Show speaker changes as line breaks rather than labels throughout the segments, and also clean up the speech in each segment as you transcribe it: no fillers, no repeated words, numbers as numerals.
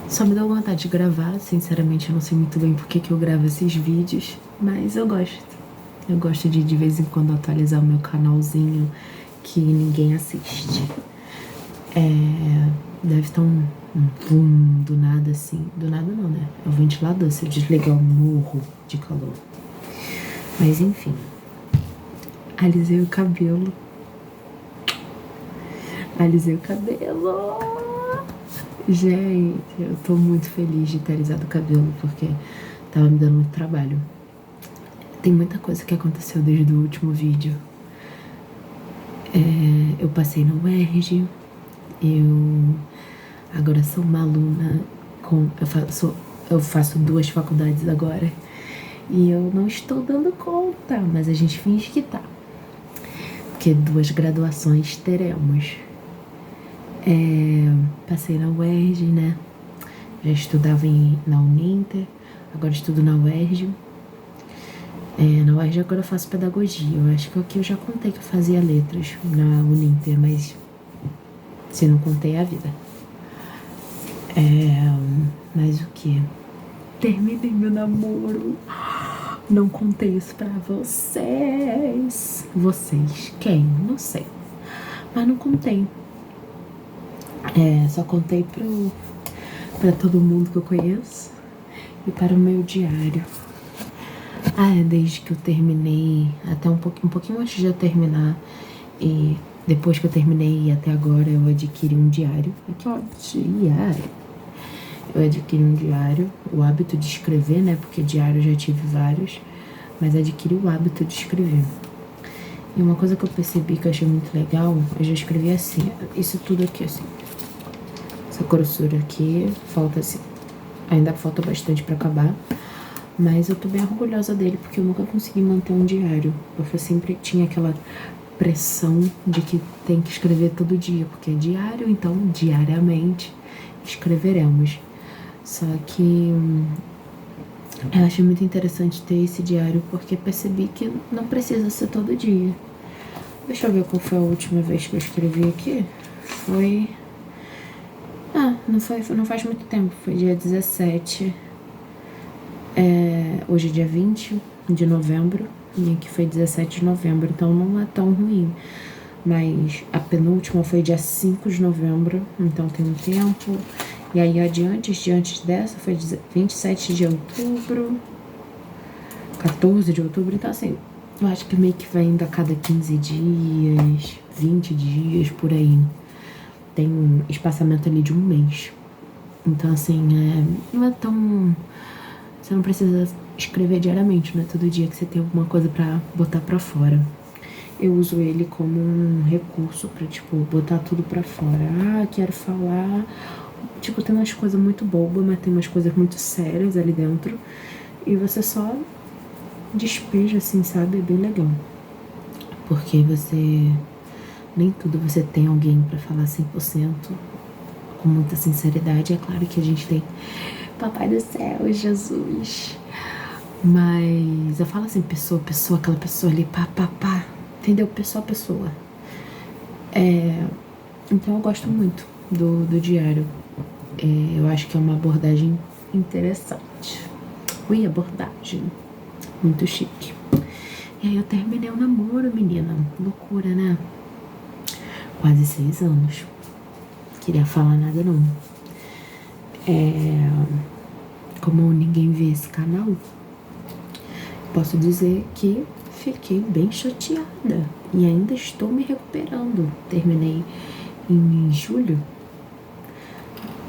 Só me dá vontade de gravar, sinceramente eu não sei muito bem por que eu gravo esses vídeos, mas eu gosto. Eu gosto de vez em quando atualizar o meu canalzinho que ninguém assiste. Deve estar um boom do nada assim. Do nada não, né? É o ventilador, se eu desligar o morro de calor. Mas enfim. Alisei o cabelo. Alisei o cabelo. Gente, eu tô muito feliz de ter alisado o cabelo porque tava me dando muito trabalho. Tem muita coisa que aconteceu desde o último vídeo. Eu passei no UERJ, eu agora sou uma aluna com. Eu faço 2 faculdades agora e eu não estou dando conta, mas a gente finge que tá. Porque 2 graduações teremos. Passei na UERJ, né? Já estudava na Uninter, agora estudo na UERJ. Na UERJ agora eu faço pedagogia. Eu acho que aqui eu já contei que eu fazia letras na Uninter, mas se não contei a vida. Mas o que? Terminei meu namoro. Não contei isso pra vocês. Vocês? Quem? Não sei. Mas não contei. Só contei pra todo mundo que eu conheço e para o meu diário. Desde que eu terminei, até um pouquinho antes de eu terminar, e depois que eu terminei e até agora eu adquiri um diário. Aqui, ó, diário. Eu adquiri um diário, o hábito de escrever, né? Porque diário eu já tive vários, mas adquiri o hábito de escrever. E uma coisa que eu percebi que eu achei muito legal, eu já escrevi assim, isso tudo aqui assim. Essa grossura aqui, falta assim, ainda falta bastante pra acabar. Mas eu tô bem orgulhosa dele, porque eu nunca consegui manter um diário. Porque eu sempre tinha aquela pressão de que tem que escrever todo dia, porque é diário, então diariamente escreveremos. Só que eu achei muito interessante ter esse diário, porque percebi que não precisa ser todo dia. Deixa eu ver qual foi a última vez que eu escrevi aqui. Foi... não faz muito tempo, foi dia 17. Hoje é dia 20 de novembro, e aqui foi 17 de novembro, então não é tão ruim. Mas a penúltima foi dia 5 de novembro, então tem um tempo. E aí diante dessa foi 27 de outubro, 14 de outubro, então assim, eu acho que meio que vai indo a cada 15 dias, 20 dias, por aí. Tem um espaçamento ali de um mês. Então assim, não é tão... Você não precisa escrever diariamente, não é todo dia que você tem alguma coisa pra botar pra fora. Eu uso ele como um recurso pra, tipo, botar tudo pra fora. Quero falar... Tipo, tem umas coisas muito bobas, mas tem umas coisas muito sérias ali dentro. E você só despeja, assim, sabe? É bem legal. Porque você... Nem tudo você tem alguém pra falar 100% com muita sinceridade. É claro que a gente tem Papai do céu, Jesus. Mas eu falo assim, pessoa, aquela pessoa ali, pá. Entendeu? Pessoa. Então eu gosto muito do diário. Eu acho que é uma abordagem interessante. Ui, abordagem. Muito chique. E aí eu terminei o namoro, menina. Loucura, né? Quase 6 anos. Queria falar nada, não. Como ninguém vê esse canal, posso dizer que fiquei bem chateada e ainda estou me recuperando. Terminei em julho,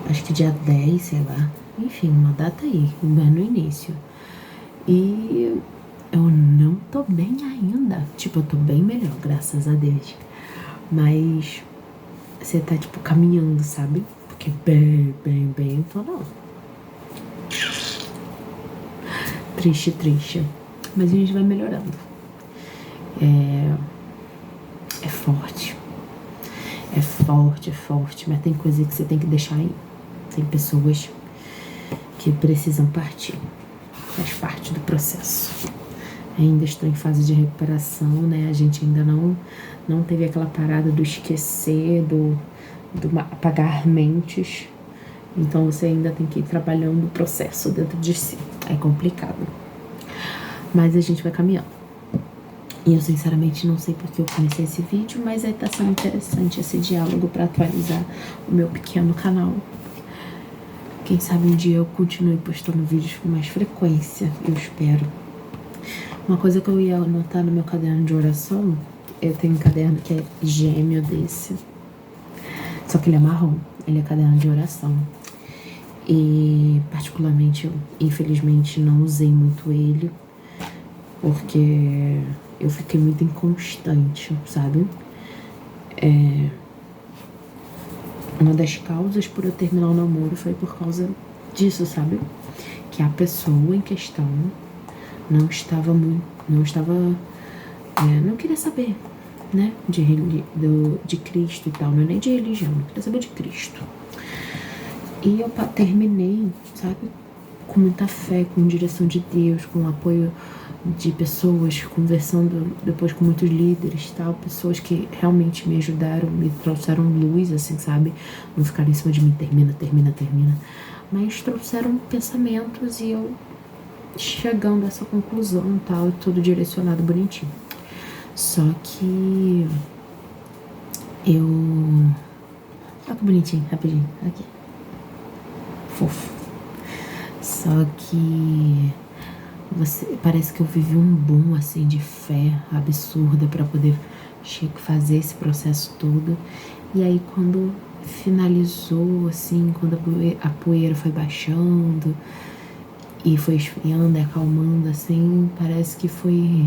acho que dia 10, sei lá. Enfim, uma data aí, bem no início. E eu não tô bem ainda. Tipo, eu tô bem melhor, graças a Deus. Mas você tá, tipo, caminhando, sabe? Porque bem, eu tô não. Triste. Mas a gente vai melhorando. É forte. É forte. Mas tem coisa que você tem que deixar aí. Tem pessoas que precisam partir. Faz parte do processo. Ainda estou em fase de recuperação, né? A gente ainda não teve aquela parada do esquecer, do apagar mentes. Então você ainda tem que ir trabalhando o processo dentro de si. É complicado. Mas a gente vai caminhando. E eu sinceramente não sei porque eu comecei esse vídeo, mas aí tá sendo interessante esse diálogo para atualizar o meu pequeno canal. Quem sabe um dia eu continue postando vídeos com mais frequência, eu espero. Uma coisa que eu ia anotar no meu caderno de oração, eu tenho um caderno que é gêmeo desse. Só que ele é marrom, ele é caderno de oração. E particularmente eu, infelizmente, não usei muito ele, porque eu fiquei muito inconstante, sabe? Uma das causas por eu terminar o namoro foi por causa disso, sabe? Que a pessoa em questão não queria saber, né? De Cristo e tal, não é nem de religião, não queria saber de Cristo. E eu terminei, sabe? Com muita fé, com direção de Deus, com o apoio de pessoas, conversando depois com muitos líderes, tal, pessoas que realmente me ajudaram, me trouxeram luz, assim, sabe? Não ficaram em cima de mim, termina, mas trouxeram pensamentos e eu chegando a essa conclusão, tal, tudo direcionado bonitinho. Só que eu... olha que bonitinho, rapidinho, aqui. Fofo. Só que parece que eu vivi um boom assim de fé absurda para poder fazer esse processo todo. E aí quando finalizou, assim, quando a poeira foi baixando e foi esfriando e acalmando, assim, parece que foi,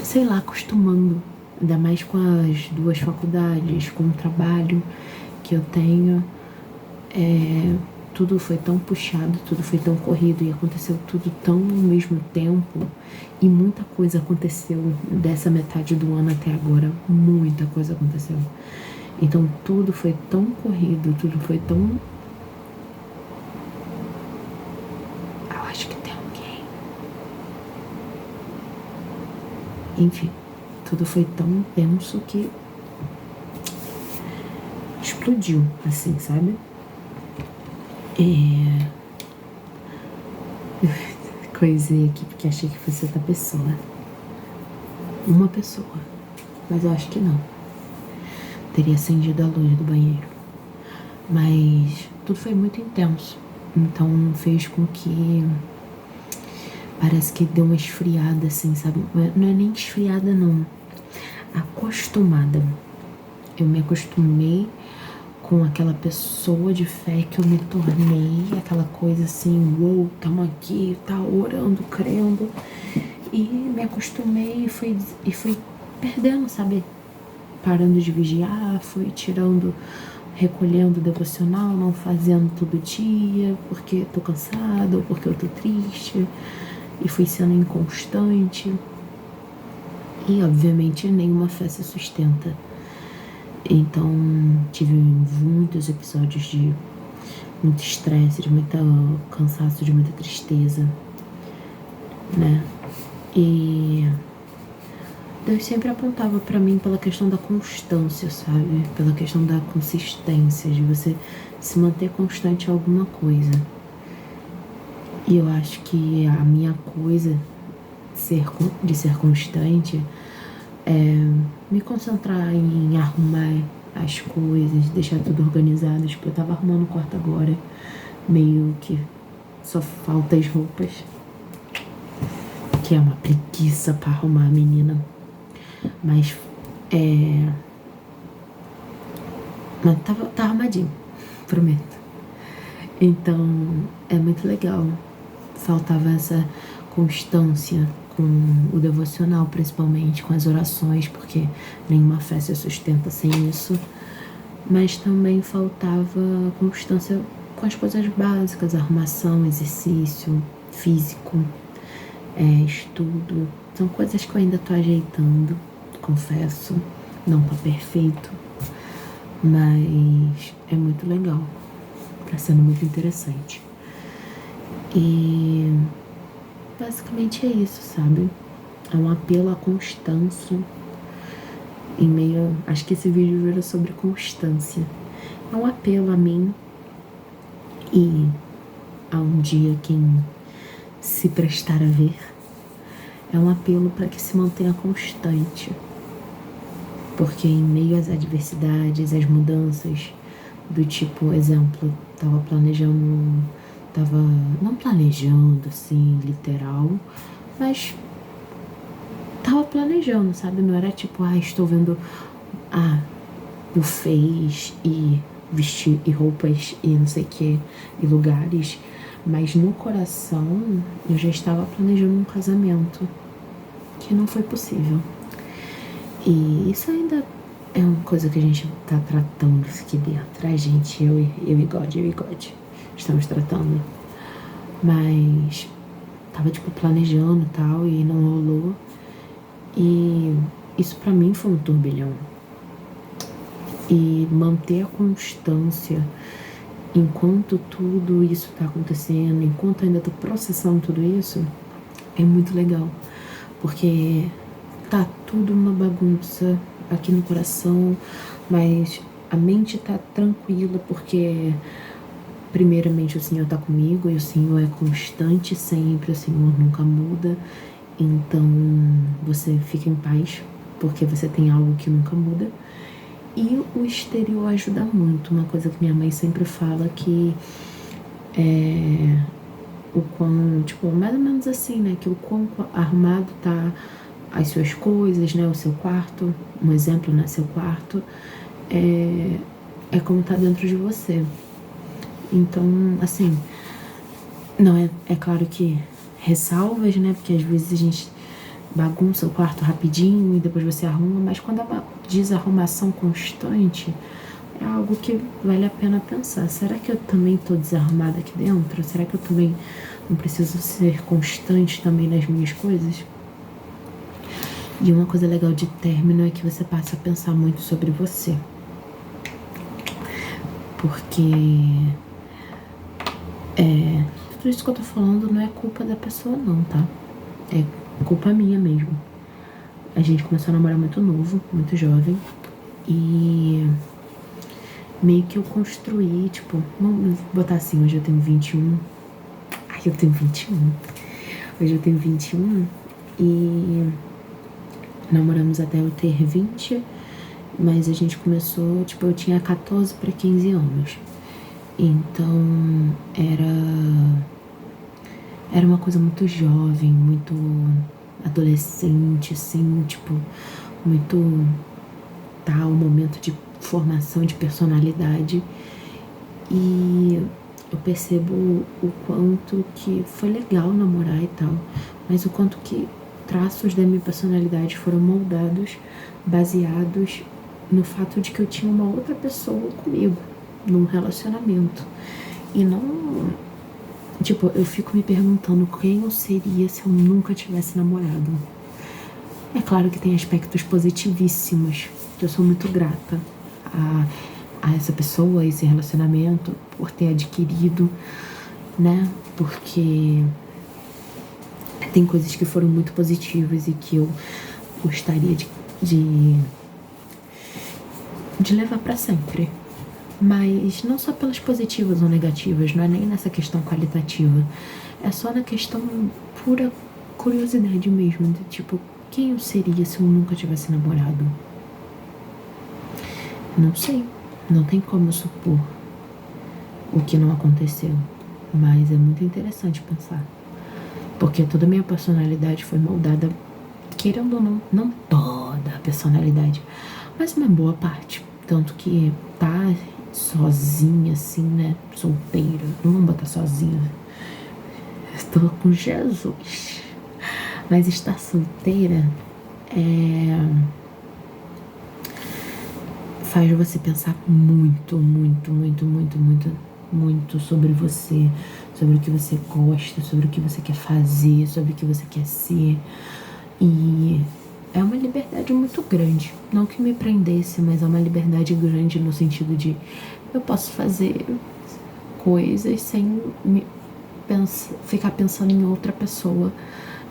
sei lá, acostumando. Ainda mais com as 2 faculdades, com o trabalho que eu tenho. Tudo foi tão puxado, tudo foi tão corrido e aconteceu tudo tão ao mesmo tempo. E muita coisa aconteceu dessa metade do ano até agora. Muita coisa aconteceu. Então tudo foi tão corrido, tudo foi tão... Eu acho que tem alguém. Enfim, tudo foi tão tenso que explodiu, assim, sabe? Coisei aqui porque achei que fosse outra pessoa. Uma pessoa. Mas eu acho que não. Teria acendido a luz do banheiro. Mas tudo foi muito intenso. Então fez com que... parece que deu uma esfriada, assim, sabe? Não é nem esfriada, não. Acostumada. Eu me acostumei com aquela pessoa de fé que eu me tornei, aquela coisa assim, uou, tamo aqui, tá orando, crendo, e me acostumei e fui perdendo, sabe? Parando de vigiar, fui tirando, recolhendo o devocional, não fazendo todo dia, porque tô cansada ou porque eu tô triste, e fui sendo inconstante, e obviamente nenhuma fé se sustenta. Então, tive muitos episódios de muito estresse, de muito cansaço, de muita tristeza, né? E Deus sempre apontava pra mim pela questão da constância, sabe? Pela questão da consistência, de você se manter constante em alguma coisa. E eu acho que a minha coisa de ser constante é me concentrar em arrumar as coisas, deixar tudo organizado. Tipo, eu tava arrumando o quarto agora, meio que só falta as roupas, que é uma preguiça pra arrumar, menina. Mas tá arrumadinho, prometo. Então é muito legal. Faltava essa constância com o devocional, principalmente com as orações, porque nenhuma fé se sustenta sem isso. Mas também faltava constância com as coisas básicas, arrumação, exercício físico, estudo. São coisas que eu ainda tô ajeitando, confesso. Não tá perfeito, mas é muito legal. Tá sendo muito interessante. E basicamente é isso, sabe? É um apelo à constância em meio... Acho que esse vídeo era sobre constância. É um apelo a mim e a um dia quem se prestar a ver. É um apelo para que se mantenha constante. Porque em meio às adversidades, às mudanças, do tipo, exemplo, tava planejando, tava não planejando assim, literal, mas tava planejando, sabe? Não era tipo, estou vendo buffets e vestir e roupas e não sei o que, e lugares, mas no coração eu já estava planejando um casamento que não foi possível. E isso ainda é uma coisa que a gente tá tratando aqui dentro. A gente, eu e God, estamos tratando. Mas tava tipo planejando e tal, e não rolou. E isso pra mim foi um turbilhão. E manter a constância enquanto tudo isso tá acontecendo, enquanto ainda tô processando tudo isso, é muito legal. Porque tá tudo uma bagunça aqui no coração, mas a mente tá tranquila porque primeiramente o Senhor tá comigo e o Senhor é constante sempre, o Senhor nunca muda. Então você fica em paz porque você tem algo que nunca muda. E o exterior ajuda muito. Uma coisa que minha mãe sempre fala que é o quão, tipo, mais ou menos assim, né? Que o quão arrumado tá as suas coisas, né? O seu quarto, um exemplo, né? Seu quarto é como tá dentro de você. Então, assim, não é claro que ressalvas, né? Porque às vezes a gente bagunça o quarto rapidinho e depois você arruma, mas quando é uma desarrumação constante, é algo que vale a pena pensar. Será que eu também tô desarrumada aqui dentro? Será que eu também não preciso ser constante também nas minhas coisas? E uma coisa legal de término é que você passa a pensar muito sobre você. Porque tudo isso que eu tô falando não é culpa da pessoa não, tá? É culpa minha mesmo. A gente começou a namorar muito novo, muito jovem. E meio que eu construí, tipo, vamos botar assim, hoje eu tenho 21. Eu tenho 21. Hoje eu tenho 21 e namoramos até eu ter 20, mas a gente começou, tipo, eu tinha 14 para 15 anos. Então, era uma coisa muito jovem, muito adolescente, assim, tipo, muito um momento de formação de personalidade. E eu percebo o quanto que foi legal namorar e tal, mas o quanto que traços da minha personalidade foram moldados, baseados no fato de que eu tinha uma outra pessoa comigo, num relacionamento. E não... Tipo, eu fico me perguntando quem eu seria se eu nunca tivesse namorado. É claro que tem aspectos positivíssimos, que eu sou muito grata a essa pessoa, a esse relacionamento, por ter adquirido, né? Porque tem coisas que foram muito positivas e que eu gostaria de levar pra sempre. Mas não só pelas positivas ou negativas, não é nem nessa questão qualitativa. É só na questão pura curiosidade mesmo, de tipo, quem eu seria se eu nunca tivesse namorado? Não sei, não tem como supor o que não aconteceu, mas é muito interessante pensar. Porque toda a minha personalidade foi moldada, querendo ou não toda a personalidade, mas uma boa parte. Tanto que tá sozinha assim, né, solteira, não vamos botar sozinha, estou com Jesus, mas estar solteira faz você pensar muito, muito, muito, muito, muito, muito sobre você, sobre o que você gosta, sobre o que você quer fazer, sobre o que você quer ser. E é uma liberdade muito grande. Não que me prendesse, mas é uma liberdade grande no sentido de eu posso fazer coisas sem ficar pensando em outra pessoa.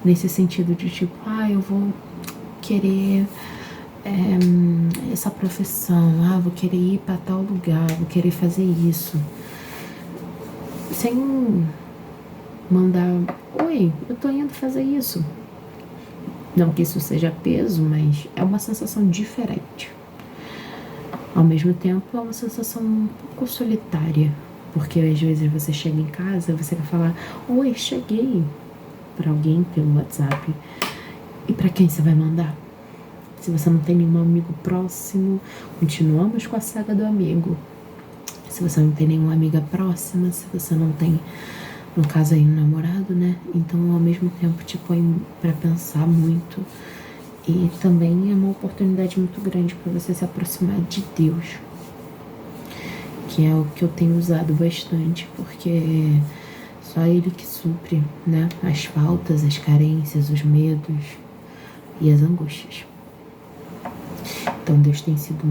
Nesse sentido de tipo, eu vou querer essa profissão, vou querer ir para tal lugar, vou querer fazer isso. Sem mandar, oi, eu tô indo fazer isso. Não que isso seja peso, mas é uma sensação diferente. Ao mesmo tempo, é uma sensação um pouco solitária, porque às vezes você chega em casa, você quer falar, oi, cheguei, para alguém pelo WhatsApp. E para quem você vai mandar? Se você não tem nenhum amigo próximo, continuamos com a saga do amigo. Se você não tem nenhuma amiga próxima, se você não tem, no caso aí, um namorado, né? Então, ao mesmo tempo, te põe pra pensar muito. E também é uma oportunidade muito grande para você se aproximar de Deus. Que é o que eu tenho usado bastante, porque só Ele que supre, né? As faltas, as carências, os medos e as angústias. Então Deus tem sido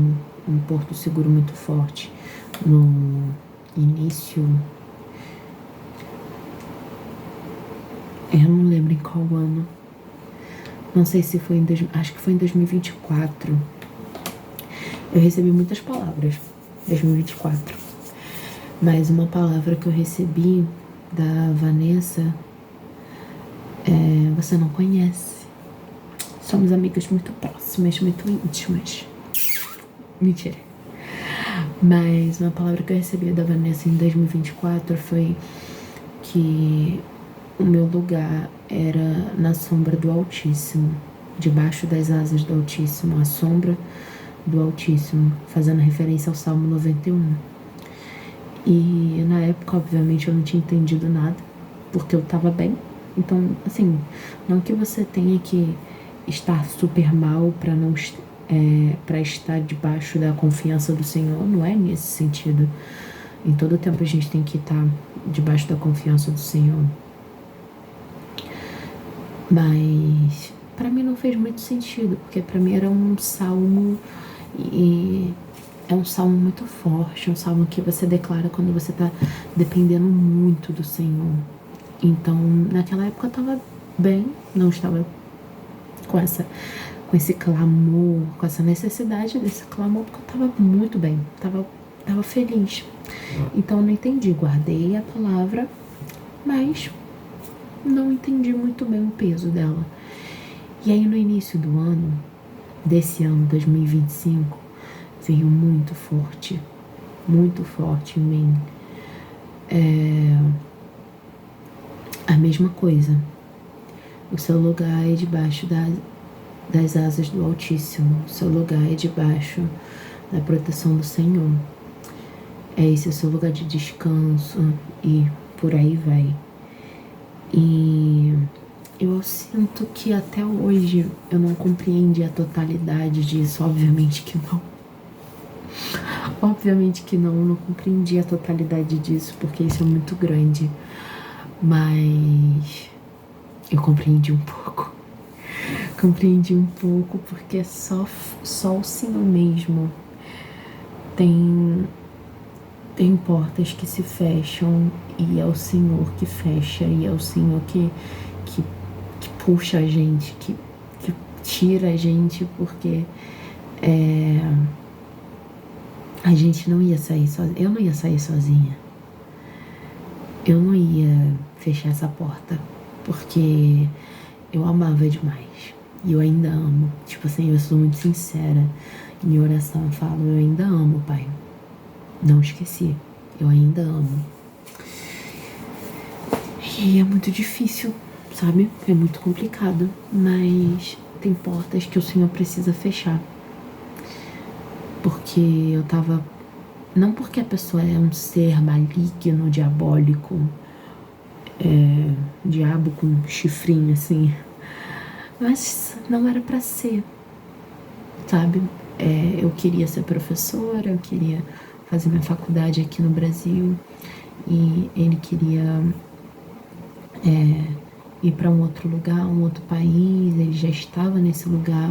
um porto seguro muito forte. No início, eu não lembro em qual ano, não sei se foi acho que foi em 2024, eu recebi muitas palavras, 2024, mas uma palavra que eu recebi da Vanessa, você não conhece, somos amigas muito próximas, muito íntimas, mentira. Mas uma palavra que eu recebi da Vanessa em 2024 foi que o meu lugar era na sombra do Altíssimo, debaixo das asas do Altíssimo, a sombra do Altíssimo, fazendo referência ao Salmo 91. E na época, obviamente, eu não tinha entendido nada, porque eu tava bem. Então, assim, não que você tenha que estar super mal para não para estar debaixo da confiança do Senhor, não é nesse sentido. Em todo tempo a gente tem que estar debaixo da confiança do Senhor. Mas para mim não fez muito sentido, porque para mim era um salmo e é um salmo muito forte, um salmo que você declara quando você está dependendo muito do Senhor. Então, naquela época eu estava bem, não estava com esse clamor, com essa necessidade desse clamor, porque eu estava muito bem, estava feliz. Então eu não entendi, guardei a palavra, mas não entendi muito bem o peso dela. E aí no início do ano, desse ano, 2025, veio muito forte em mim. A mesma coisa. O seu lugar é debaixo das asas do Altíssimo. O seu lugar é debaixo da proteção do Senhor. Esse é o seu lugar de descanso e por aí vai. E eu sinto que até hoje eu não compreendi a totalidade disso. Obviamente que não. Obviamente que não compreendi a totalidade disso, porque isso é muito grande. Mas eu compreendi um pouco. Compreendi um pouco porque só o Senhor mesmo tem portas que se fecham e é o Senhor que fecha, e é o Senhor que puxa a gente, que tira a gente, porque a gente não ia sair sozinha. Eu não ia sair sozinha. Eu não ia fechar essa porta, porque eu amava demais. E eu ainda amo. Tipo assim, eu sou muito sincera. Em minha oração eu falo, eu ainda amo, Pai. Não esqueci. Eu ainda amo. E é muito difícil, sabe? É muito complicado. Mas tem portas que o Senhor precisa fechar. Porque eu tava... Não porque a pessoa é um ser maligno, diabólico, diabo com chifrinho assim, mas não era pra ser, sabe? Eu queria ser professora, eu queria fazer minha faculdade aqui no Brasil, e ele queria ir para um outro lugar, um outro país. Ele já estava nesse lugar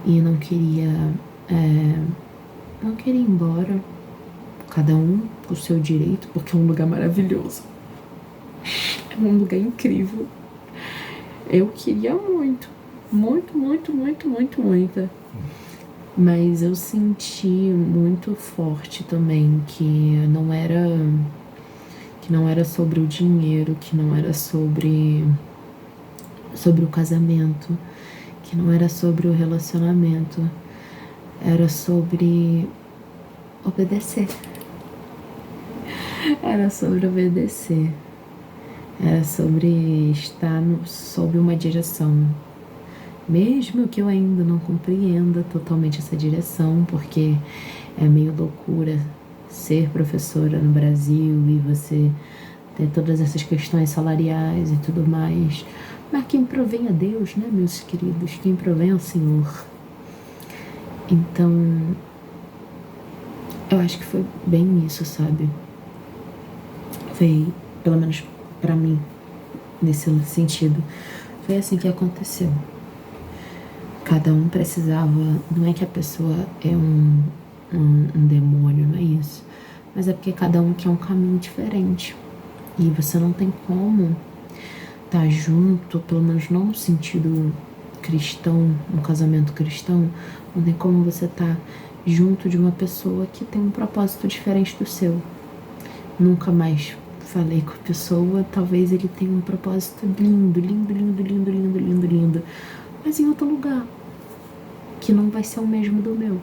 e não queria ir embora. Cada um com o seu direito, porque é um lugar maravilhoso. É um lugar incrível. Eu queria muito. Mas eu senti muito forte também que não era sobre o dinheiro, que não era sobre o casamento, que não era sobre o relacionamento, era sobre obedecer. Era sobre obedecer. Era sobre estar sob uma direção. Mesmo que eu ainda não compreenda totalmente essa direção, porque é meio loucura ser professora no Brasil e você ter todas essas questões salariais e tudo mais. Mas quem provém é Deus, né, meus queridos? Quem provém é o Senhor. Então, eu acho que foi bem isso, sabe? Foi, pelo menos pra mim, nesse sentido, foi assim que aconteceu. Cada um precisava, não é que a pessoa é um demônio, não é isso, mas é porque cada um quer um caminho diferente. E você não tem como estar junto, pelo menos não no sentido cristão, um casamento cristão, não tem como você estar junto de uma pessoa que tem um propósito diferente do seu. Nunca mais falei com a pessoa, talvez ele tenha um propósito lindo, lindo, lindo, lindo, lindo, lindo, lindo, mas em outro lugar, que não vai ser o mesmo do meu.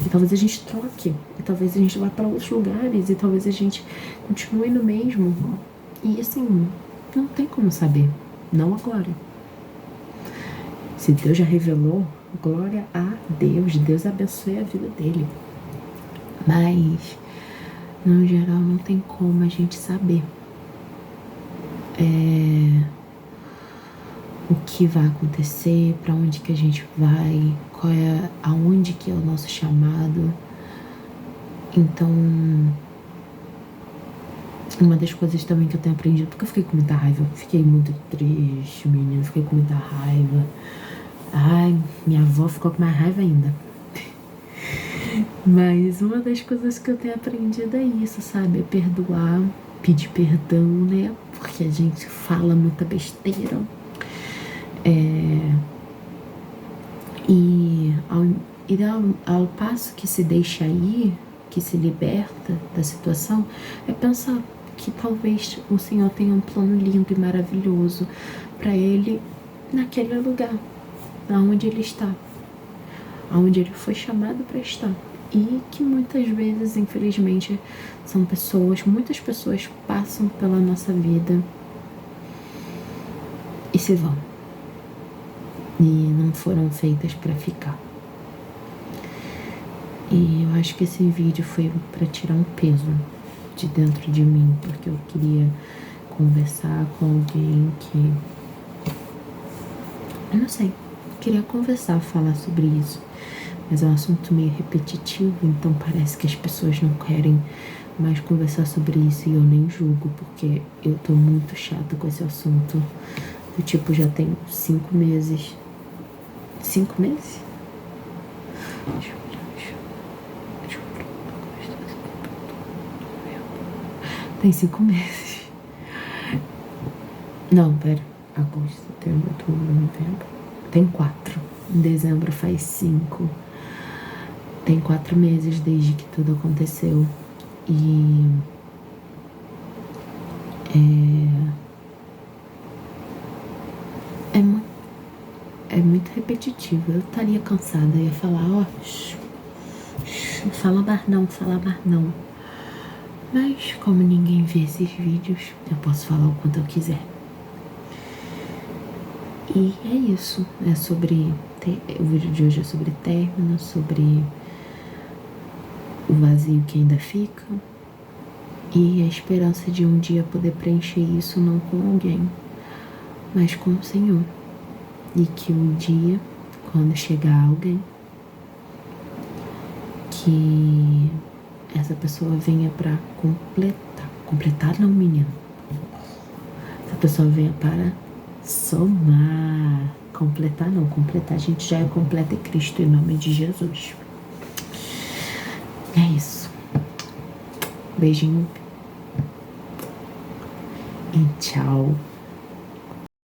E talvez a gente troque, e talvez a gente vá para outros lugares, e talvez a gente continue no mesmo. E assim, não tem como saber, não agora. Se Deus já revelou, glória a Deus, Deus abençoe a vida dele. Mas, no geral, não tem como a gente saber o que vai acontecer, para onde que a gente vai, aonde que é o nosso chamado. Então, uma das coisas também que eu tenho aprendido, porque eu fiquei com muita raiva, fiquei muito triste, menina, fiquei com muita raiva. Ai, minha avó ficou com mais raiva ainda. Mas uma das coisas que eu tenho aprendido é isso, sabe? É perdoar, pedir perdão, né? Porque a gente fala muita besteira. E ao passo que se deixa ir, que se liberta da situação, é pensar que talvez o Senhor tenha um plano lindo e maravilhoso para ele naquele lugar, aonde ele está, aonde ele foi chamado para estar. E que muitas vezes, infelizmente, muitas pessoas passam pela nossa vida e se vão. E não foram feitas para ficar. E eu acho que esse vídeo foi para tirar um peso de dentro de mim, porque eu queria conversar com alguém que... eu não sei, queria conversar, falar sobre isso. Mas é um assunto meio repetitivo, então parece que as pessoas não querem mais conversar sobre isso e eu nem julgo, porque eu tô muito chata com esse assunto. Do tipo, já tem 5 meses. 5 meses? Tem 5 meses. Não, pera. Agosto, setembro, outubro, novembro. Tem 4. Em dezembro faz 5. Tem 4 meses desde que tudo aconteceu. E é muito repetitivo. Eu estaria cansada, eu ia falar, fala mais não, fala mais não. Mas como ninguém vê esses vídeos, eu posso falar o quanto eu quiser. E é isso. É sobre... o vídeo de hoje é sobre término, sobre o vazio que ainda fica e a esperança de um dia poder preencher isso não com alguém, mas com o Senhor. E que um dia, quando chegar alguém, que essa pessoa venha para completar não, menino. Essa pessoa venha para somar. Completar não, completar. A gente já é completa em Cristo, em nome de Jesus. É isso. Beijinho. E tchau.